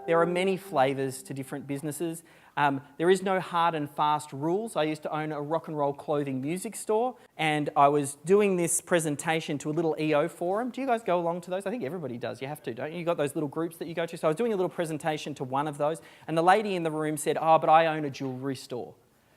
There are many flavours to different businesses. There is no hard and fast rules. I used to own a rock and roll clothing music store, and I was doing this presentation to a little EO forum. Do you guys go along to those? I think everybody does. You have to, don't you? You've got those little groups that you go to. So I was doing a little presentation to one of those, and the lady in the room said, "Oh, but I own a jewellery store.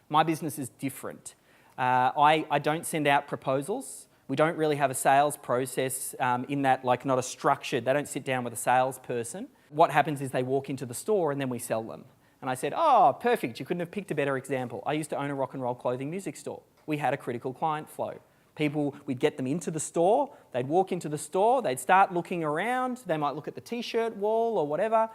My business is different. I don't send out proposals. We don't really have a sales process in that, like, not a structured, they don't sit down with a salesperson. What happens is they walk into the store and then we sell them." And I said, "Oh, perfect. You couldn't have picked a better example. I used to own a rock and roll clothing music store. We had a critical client flow. People, we'd get them into the store, they'd walk into the store, they'd start looking around, they might look at the t-shirt wall or whatever.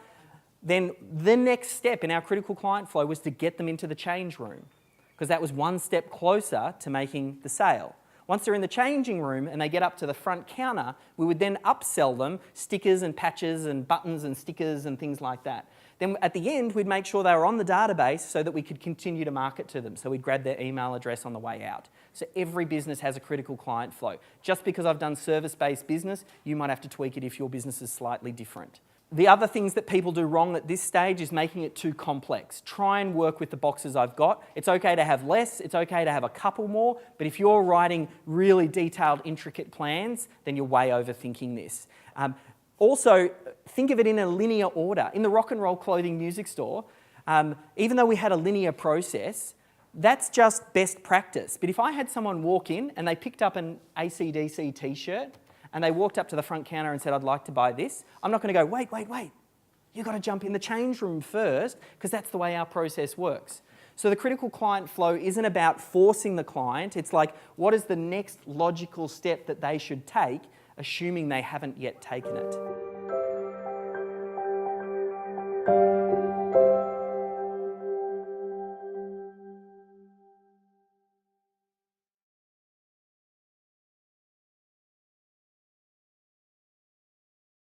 Then the next step in our critical client flow was to get them into the change room, because that was one step closer to making the sale. Once they're in the changing room and they get up to the front counter, we would then upsell them stickers and patches and buttons and stickers and things like that. Then at the end, we'd make sure they were on the database so that we could continue to market to them. So we'd grab their email address on the way out. So every business has a critical client flow. Just because I've done service-based business, you might have to tweak it if your business is slightly different. The other things that people do wrong at this stage is making it too complex. Try and work with the boxes I've got. It's okay to have less, it's okay to have a couple more, but if you're writing really detailed, intricate plans, then you're way overthinking this. Also, think of it in a linear order. In the rock and roll clothing music store, even though we had a linear process, that's just best practice. But if I had someone walk in and they picked up an AC/DC t-shirt, and they walked up to the front counter and said, "I'd like to buy this," I'm not going to go, wait. You've got to jump in the change room first, because that's the way our process works. So the critical client flow isn't about forcing the client. It's like, what is the next logical step that they should take, assuming they haven't yet taken it.